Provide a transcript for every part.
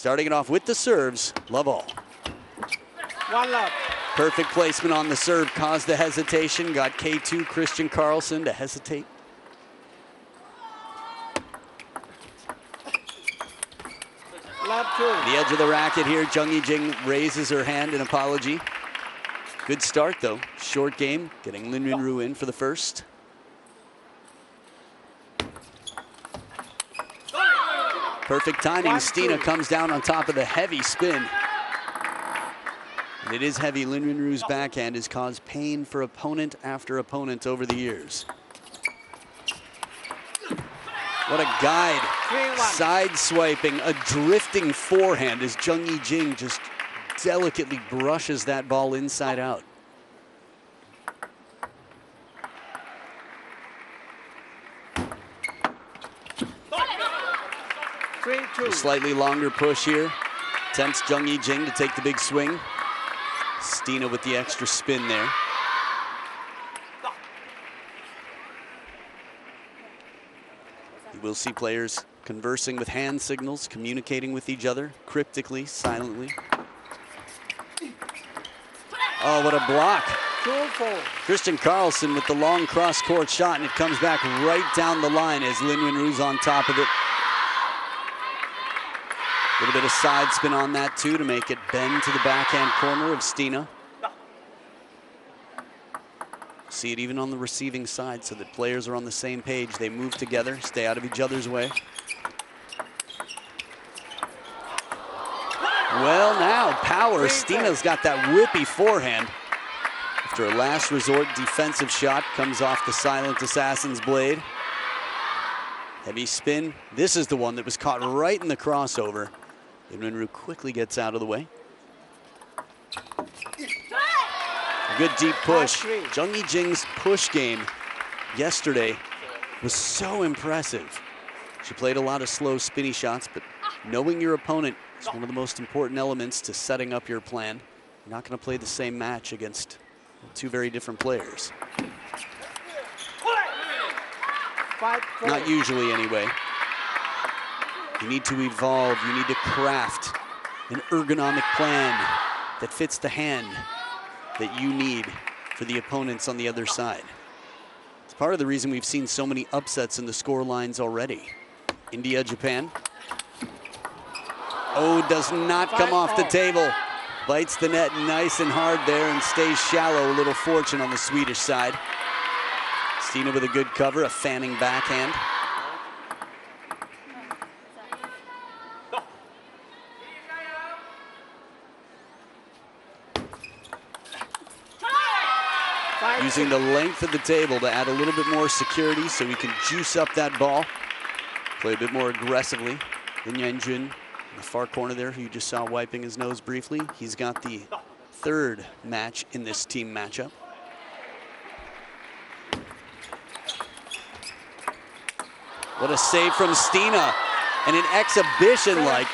Starting it off with the serves, love all. One love. Perfect placement on the serve caused the hesitation. Got K2 Christian Karlsson to hesitate. Love two. The edge of the racket here, Jung Jing raises her hand in apology. Good start though, short game, getting Lin Yunru in for the first. Perfect timing, Stina comes down on top of the heavy spin. And it is heavy, Lin Yunru's backhand has caused pain for opponent after opponent over the years. What a guide, side swiping, a drifting forehand as Jung Jing just delicately brushes that ball inside out. A slightly longer push here. Attempts Jung Jing to take the big swing. Stina with the extra spin there. You will see players conversing with hand signals, communicating with each other, cryptically, silently. Oh, what a block. Christian Karlsson with the long cross-court shot, and it comes back right down the line as Lin Yunru's on top of it. A little bit of side spin on that too to make it bend to the backhand corner of Stina. See it even on the receiving side so that players are on the same page. They move together, stay out of each other's way. Well, now power. Stina's got that whippy forehand. After a last resort defensive shot, comes off the silent assassin's blade. Heavy spin. This is the one that was caught right in the crossover. Lin Yunru quickly gets out of the way. A good deep push. Jung Jing's push game yesterday was so impressive. She played a lot of slow, spinny shots, but knowing your opponent is one of the most important elements to setting up your plan. You're not going to play the same match against two very different players. Not usually, anyway. You need to evolve. You need to craft an ergonomic plan that fits the hand that you need for the opponents on the other side. It's part of the reason we've seen so many upsets in the score lines already. India, Japan. Oh, does not come off the table. Bites the net nice and hard there and stays shallow. A little fortune on the Swedish side. Stina with a good cover, a fanning backhand. Using the length of the table to add a little bit more security so we can juice up that ball. Play a bit more aggressively. Lin Yanjun in the far corner there, who you just saw wiping his nose briefly. He's got the third match in this team matchup. What a save from Stina. And an exhibition-like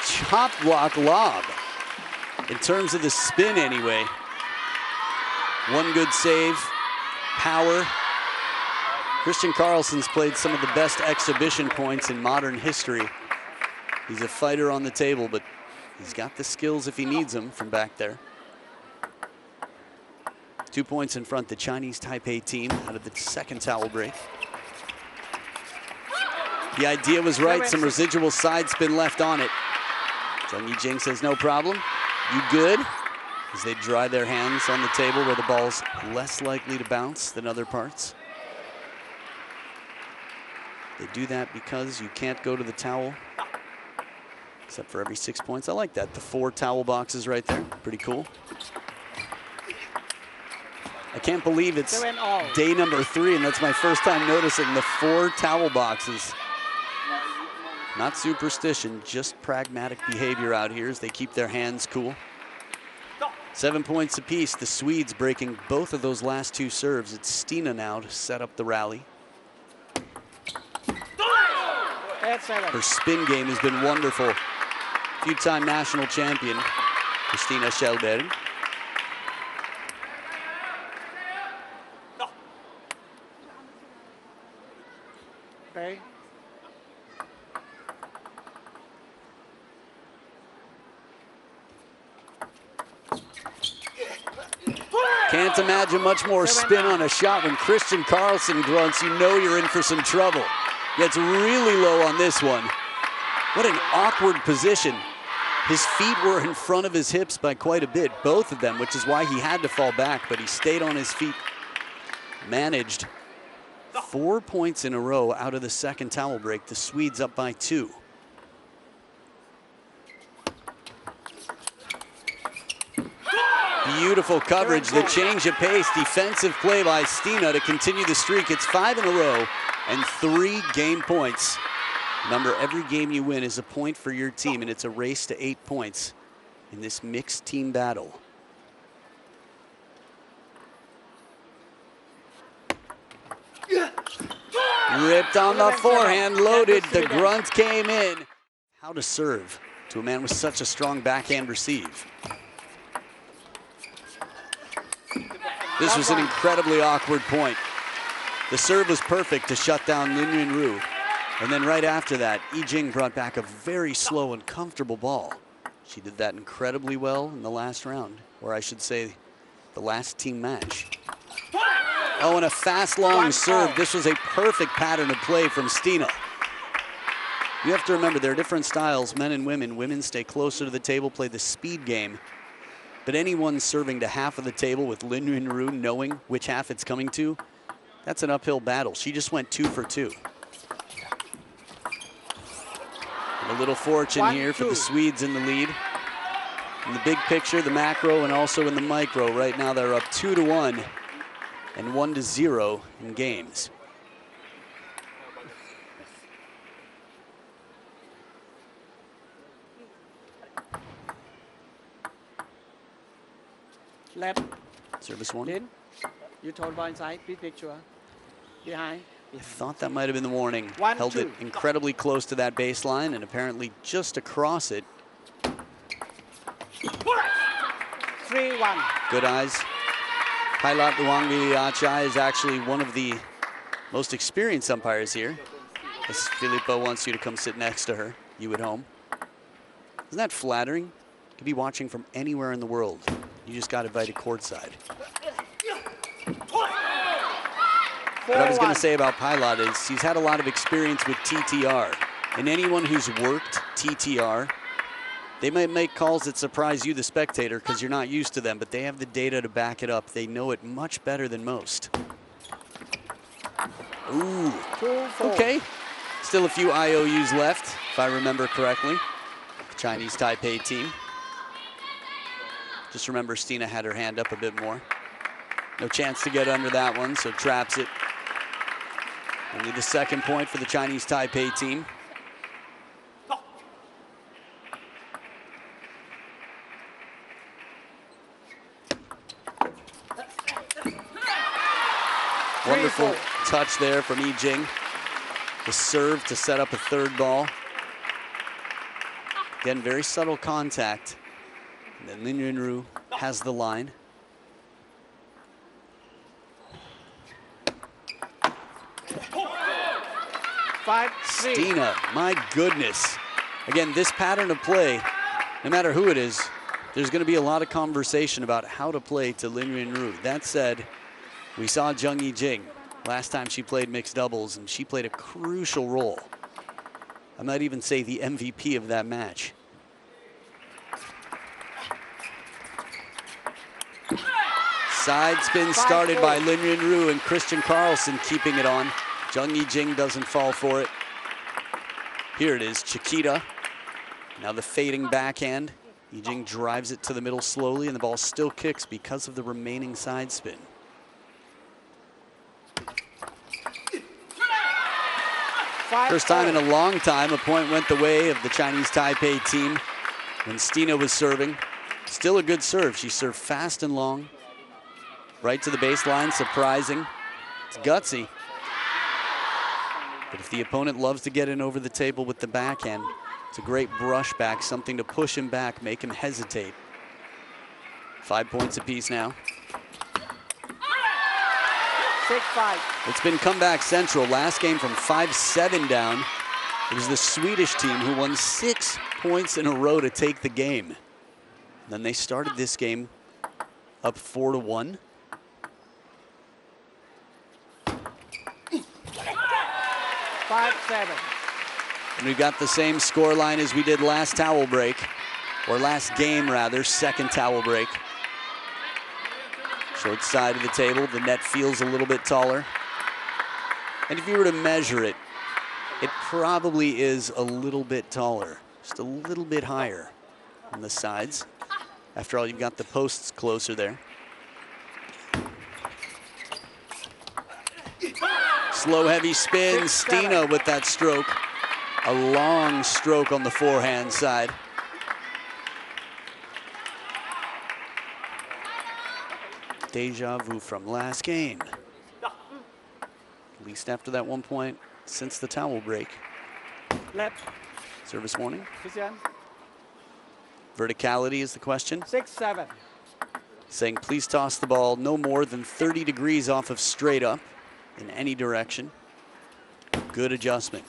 chop block lob. In terms of the spin anyway. One good save, power. Christian Karlsson's played some of the best exhibition points in modern history. He's a fighter on the table, but he's got the skills if he needs them from back there. 2 points in front, the Chinese Taipei team out of the second towel break. The idea was right, some residual side spin left on it. Jung Jing says no problem, you good? As they dry their hands on the table where the ball's less likely to bounce than other parts. They do that because you can't go to the towel except for every 6 points. I like that, the 4 towel boxes right there, pretty cool. I can't believe it's day number 3 and that's my first time noticing the 4 towel boxes. Not superstition, just pragmatic behavior out here as they keep their hands cool. 7 points apiece, the Swedes breaking both of those last 2 serves. It's Stina now to set up the rally. Her spin game has been wonderful. Few-time national champion, Christina Kallberg. Can't imagine much more spin on a shot when Christian Karlsson grunts. You know you're in for some trouble. Gets really low on this one. What an awkward position. His feet were in front of his hips by quite a bit, both of them, which is why he had to fall back, but he stayed on his feet. Managed 4 points in a row out of the second towel break. The Swedes up by 2. Beautiful coverage, the change of pace, defensive play by Stina to continue the streak. It's 5 in a row and 3 game points. Remember, every game you win is a point for your team, and it's a race to 8 points in this mixed team battle. Ripped on the forehand, loaded, the grunt came in. How to serve to a man with such a strong backhand receive. This was an incredibly awkward point. The serve was perfect to shut down Lin Yunru. And then right after that, Yijing brought back a very slow and comfortable ball. She did that incredibly well in the last round, or I should say the last team match. Oh, and a fast, long serve. This was a perfect pattern of play from Stina. You have to remember, there are different styles, men and women. Women stay closer to the table, play the speed game. But anyone serving to half of the table with Lin Yunru knowing which half it's coming to, that's an uphill battle. She just went 2 for 2. And a little fortune here for the Swedes in the lead. In the big picture, the macro, and also in the micro, right now they're up 2-1 and 1-0 in games. Left. Service one. In. You told ball inside. Big picture. Behind. I thought that might have been the warning. 1-2. Held it incredibly close to that baseline and apparently just across it. 3-1. Good eyes. Pilot Luangviliachai is actually one of the most experienced umpires here. As Filippo wants you to come sit next to her, you at home. Isn't that flattering? You could be watching from anywhere in the world. You just got invited courtside. What I was going to say about Pilot is he's had a lot of experience with TTR. And anyone who's worked TTR, they might make calls that surprise you, the spectator, because you're not used to them, but they have the data to back it up. They know it much better than most. Ooh, okay. Still a few IOUs left, if I remember correctly. The Chinese Taipei team. Just remember Stina had her hand up a bit more. No chance to get under that one, so traps it. Only the second point for the Chinese Taipei team. Wonderful touch there from Yijing. The serve to set up a third ball. Again, very subtle contact. And then Lin Yunru has the line. Stina, my goodness. Again, this pattern of play, no matter who it is, there's going to be a lot of conversation about how to play to Lin Yunru. That said, we saw Zheng Yijing last time she played mixed doubles, and she played a crucial role. I might even say the MVP of that match. Side spin started by Lin Yunru and Christian Karlsson keeping it on. Zheng Yijing doesn't fall for it. Here it is, Chiquita. Now the fading backhand. Yijing drives it to the middle slowly, and the ball still kicks because of the remaining side spin. First time in a long time a point went the way of the Chinese Taipei team when Stina was serving. Still a good serve. She served fast and long. Right to the baseline, surprising. It's gutsy. But if the opponent loves to get in over the table with the backhand, it's a great brush back, something to push him back, make him hesitate. 5 points apiece now. 6-5. It's been comeback central. Last game from 5-7 down. It was the Swedish team who won 6 points in a row to take the game. Then they started this game up 4-1. 5-7. And we've got the same score line as we did last towel break, or last game rather, second towel break. Short side of the table, the net feels a little bit taller. And if you were to measure it, it probably is a little bit taller, just a little bit higher on the sides. After all, you've got the posts closer there. Slow, heavy spin, Stina with that stroke. A long stroke on the forehand side. Deja vu from last game. At least after that 1 point since the towel break. Left. Service warning. Christian. Verticality is the question. 6-7. Saying please toss the ball no more than 30 degrees off of straight up in any direction. Good adjustment.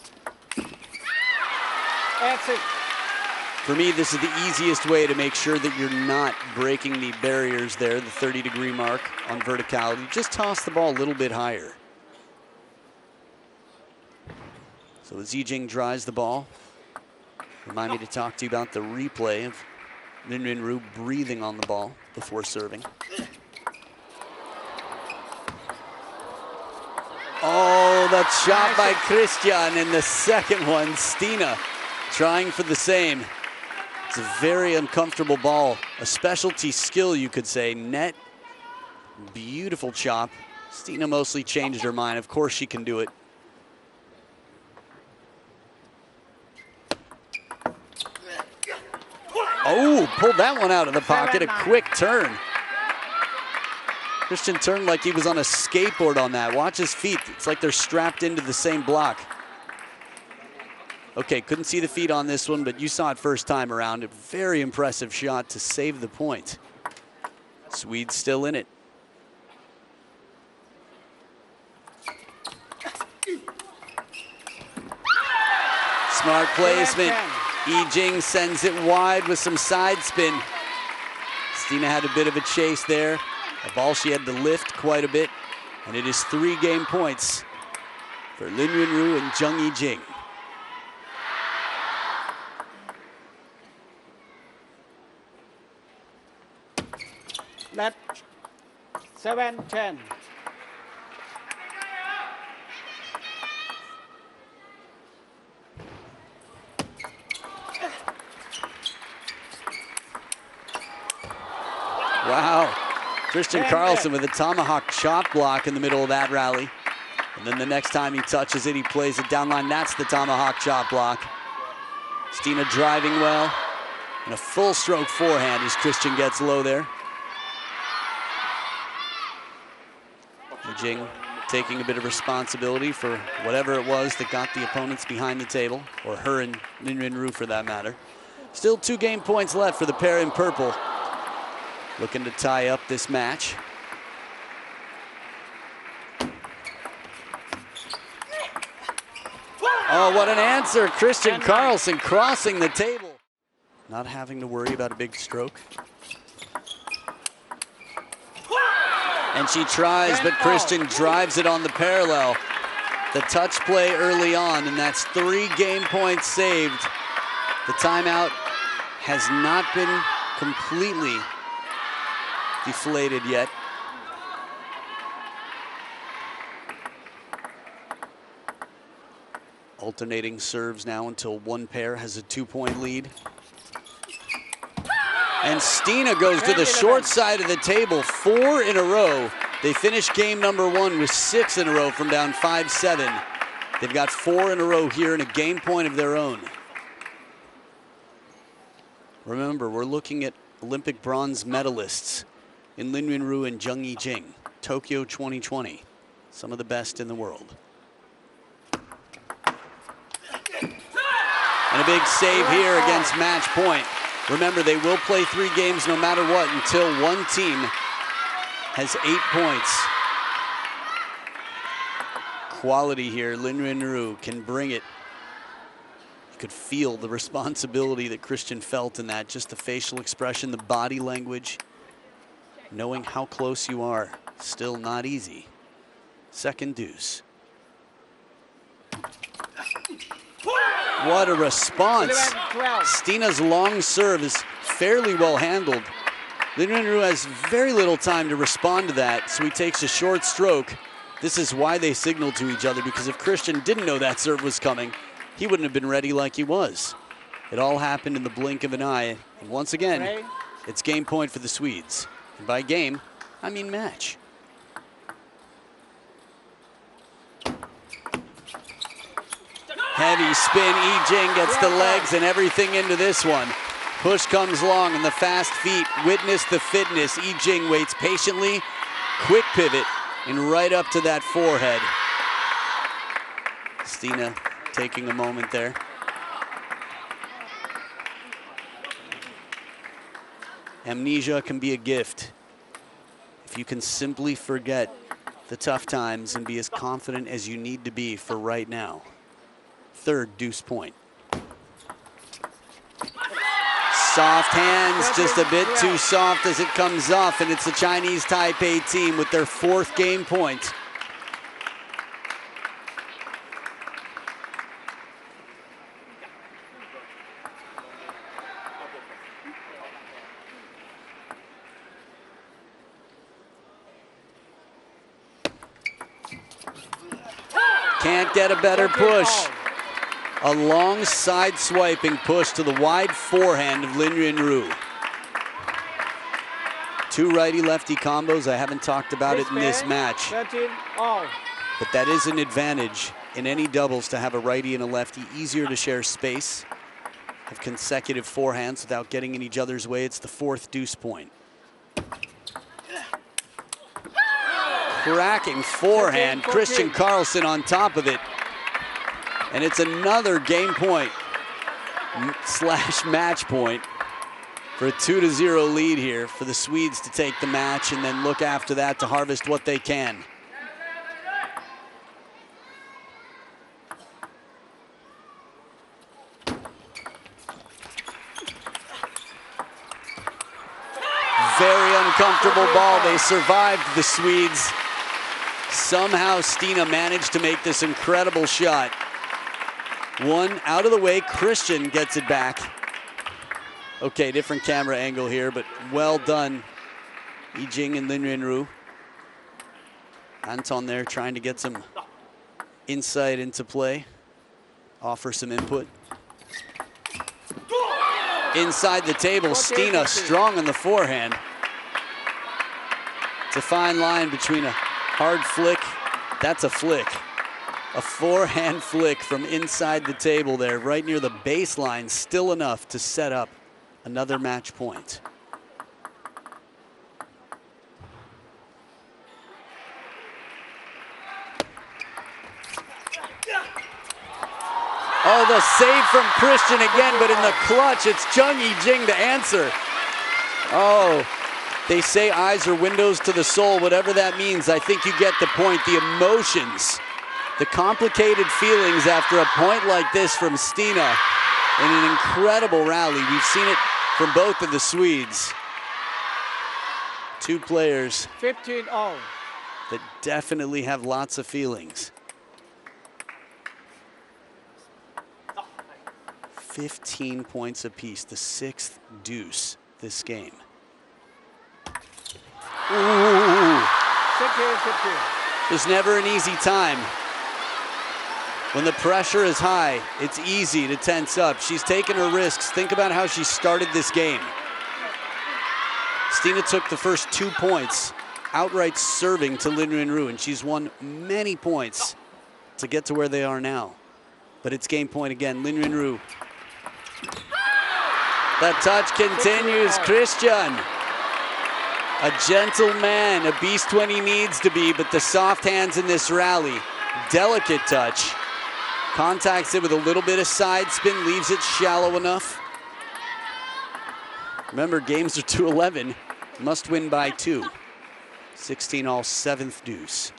That's it. For me, this is the easiest way to make sure that you're not breaking the barriers there, the 30-degree mark on verticality. Just toss the ball a little bit higher. So as Zijing drives the ball, remind me to talk to you about the replay of Lin Ru breathing on the ball before serving. Oh, that shot by Christian, and the second one, Stina trying for the same. It's a very uncomfortable ball, a specialty skill, you could say. Net, beautiful chop. Stina mostly changed her mind. Of course she can do it. Oh, pulled that one out of the pocket, a quick turn. Christian turned like he was on a skateboard on that. Watch his feet, it's like they're strapped into the same block. Okay, couldn't see the feet on this one, but you saw it first time around. A very impressive shot to save the point. Swedes still in it. Smart placement. Jing sends it wide with some side spin. Stina had a bit of a chase there. A ball she had to lift quite a bit. And it is 3 game points for Lin Yunru and Zheng Yijing. Left. 7-10. Wow. Christian Karlsson with a tomahawk chop block in the middle of that rally. And then the next time he touches it, he plays it down line. That's the tomahawk chop block. Stina driving well. And a full stroke forehand as Christian gets low there. Jing taking a bit of responsibility for whatever it was that got the opponents behind the table, or her and Lin Yunru for that matter. Still 2 game points left for the pair in purple. Looking to tie up this match. Oh, what an answer. Christian Karlsson crossing the table. Not having to worry about a big stroke. And she tries, but Christian drives it on the parallel. The touch play early on, and that's 3 game points saved. The timeout has not been completely deflated yet. Alternating serves now until one pair has a 2-point lead. And Stina goes to the short side of the table, 4 in a row. They finished game number 1 with 6 in a row from down 5-7. They've got 4 in a row here and a game point of their own. Remember, we're looking at Olympic bronze medalists in Lin Yunru and Zheng Yijing, Tokyo 2020, some of the best in the world. And a big save here against match point. Remember, they will play 3 games no matter what until one team has 8 points. Quality here, Lin Yunru can bring it. You could feel the responsibility that Christian felt in that, just the facial expression, the body language. Knowing how close you are, still not easy. Second deuce. What a response. 11-12. Stina's long serve is fairly well handled. Lin Yunru has very little time to respond to that, so he takes a short stroke. This is why they signaled to each other, because if Christian didn't know that serve was coming, he wouldn't have been ready like he was. It all happened in the blink of an eye, and once again, it's game point for the Swedes. And by game, I mean match. Heavy spin, Yi-Jing gets the legs and everything into this one. Push comes long and the fast feet witness the fitness. Yi-Jing waits patiently, quick pivot, and right up to that forehead. Stina taking a moment there. Amnesia can be a gift. If you can simply forget the tough times and be as confident as you need to be for right now. Third deuce point. Soft hands, just a bit too soft as it comes off, and it's the Chinese Taipei team with their fourth game point. Can't get a better push. A long side swiping push to the wide forehand of Lin Yunru. Two righty-lefty combos. I haven't talked about it in this match. 13-all. But that is an advantage in any doubles to have a righty and a lefty. Easier to share space. Have consecutive forehands without getting in each other's way. It's the fourth deuce point. Cracking forehand. Christian Karlsson on top of it. And it's another game point / match point for a 2-0 lead here for the Swedes to take the match and then look after that to harvest what they can. Very uncomfortable ball. They survived, the Swedes. Somehow Stina managed to make this incredible shot. One out of the way, Christian gets it back. Okay, different camera angle here, but well done, Yi-Jing and Lin Yunru. Anton there trying to get some insight into play, offer some input. Inside the table, Stina strong on the forehand. It's a fine line between a hard flick, that's a flick. A forehand flick from inside the table there, right near the baseline, still enough to set up another match point. Oh, the save from Christian again, but in the clutch, it's Chung Yi-Jing to answer. Oh, they say eyes are windows to the soul, whatever that means. I think you get the point. The emotions, the complicated feelings after a point like this from Stina in an incredible rally. We've seen it from both of the Swedes. Two players 15-all. that definitely have lots of feelings. 15 points apiece, the sixth deuce this game. Ooh. 16-15. There's never an easy time. When the pressure is high, it's easy to tense up. She's taken her risks. Think about how she started this game. Stina took the first 2 points, outright serving to Lin Yunru, and she's won many points to get to where they are now. But it's game point again, Lin Yunru. The touch continues, Christian. A gentle man, a beast when he needs to be, but the soft hands in this rally. Delicate touch. Contacts it with a little bit of side spin, leaves it shallow enough. Remember, games are 2-11. Must win by 2. 16-all, 7th deuce.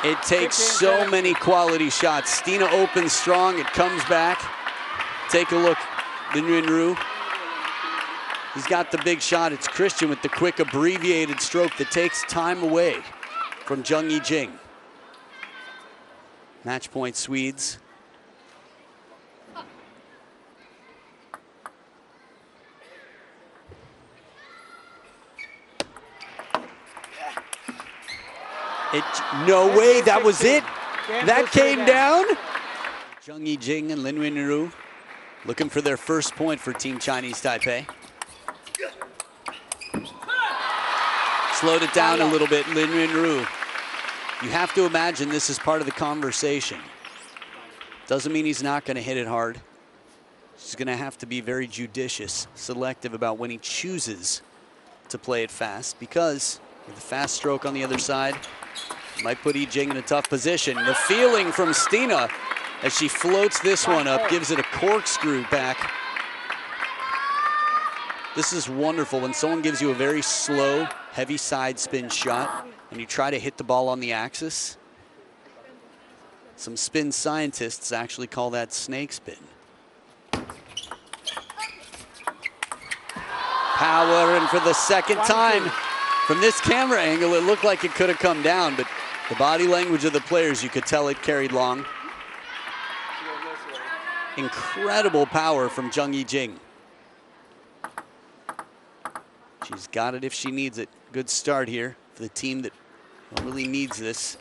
It takes so many quality shots. Stina opens strong, it comes back. Take a look, Lin Yunru. He's got the big shot. It's Christian with the quick abbreviated stroke that takes time away from Chung Yi-Jing. Match point Swedes. No way, that was it. That came down. Zheng Yijing and Lin Wenru looking for their first point for Team Chinese Taipei. Slowed it down a little bit, Lin Wenru. You have to imagine this is part of the conversation. Doesn't mean he's not going to hit it hard. He's going to have to be very judicious, selective about when he chooses to play it fast, because with the fast stroke on the other side, might put Yijing in a tough position. The feeling from Stina as she floats this one up, gives it a corkscrew back. This is wonderful when someone gives you a very slow, heavy side spin shot and you try to hit the ball on the axis. Some spin scientists actually call that snake spin. Power, and for the second time, from this camera angle, it looked like it could have come down, but the body language of the players, you could tell it carried long. Incredible power from Zheng Yijing. She's got it if she needs it. Good start here for the team that really needs this.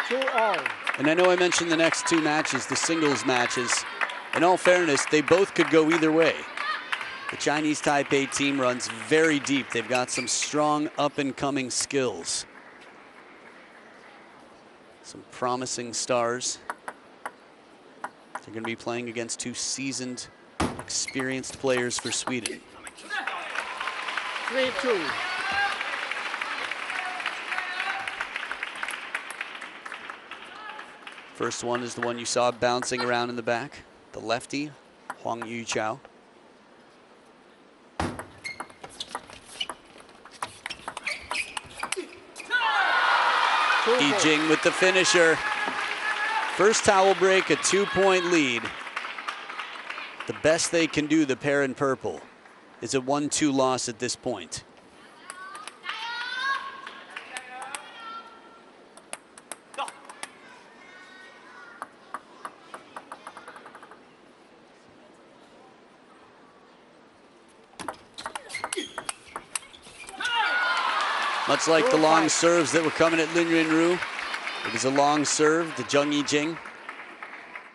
2-all. And I know I mentioned the next two matches, the singles matches. In all fairness, they both could go either way. The Chinese Taipei team runs very deep. They've got some strong up-and-coming skills. Some promising stars. They're going to be playing against two seasoned, experienced players for Sweden. 3-2. First one is the one you saw bouncing around in the back. The lefty, Huang Yuqiao. Yijing with the finisher. First towel break, a 2-point lead. The best they can do, the pair in purple, is a 1-2 loss at this point. Much like the long serves that were coming at Lin Wenru, it was a long serve to Zheng Yijing.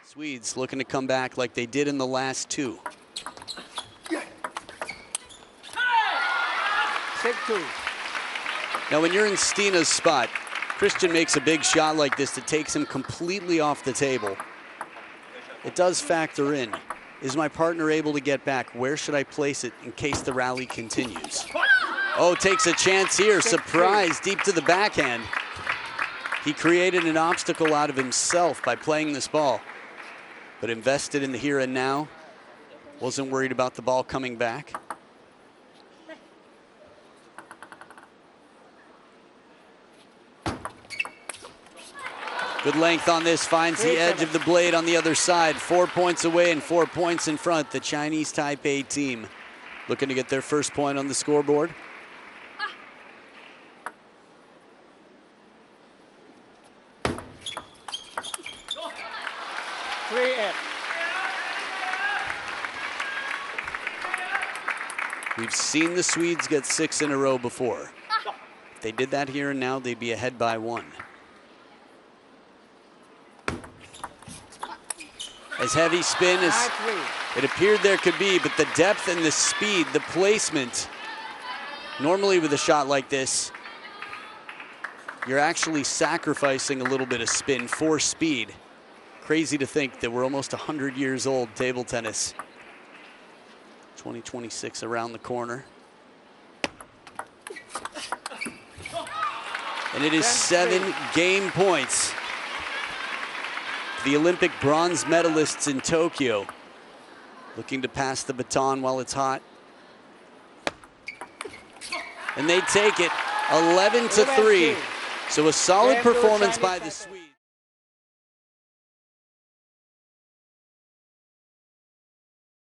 Swedes looking to come back like they did in the last two. 6-2. Now when you're in Stina's spot, Christian makes a big shot like this that takes him completely off the table. It does factor in, is my partner able to get back? Where should I place it in case the rally continues? Oh, takes a chance here, surprise, deep to the backhand. He created an obstacle out of himself by playing this ball, but invested in the here and now. Wasn't worried about the ball coming back. Good length on this, finds the edge of the blade on the other side. 4 points away and 4 points in front. The Chinese Taipei team looking to get their first point on the scoreboard. We've seen the Swedes get 6 in a row before. If they did that here and now, they'd be ahead by 1. As heavy spin as it appeared there could be, but the depth and the speed, the placement, normally with a shot like this, you're actually sacrificing a little bit of spin for speed. Crazy to think that we're almost 100 years old, table tennis. 2026 around the corner. And it is 7 game points. The Olympic bronze medalists in Tokyo looking to pass the baton while it's hot. And they take it 11-3. So a solid performance by the Swedes.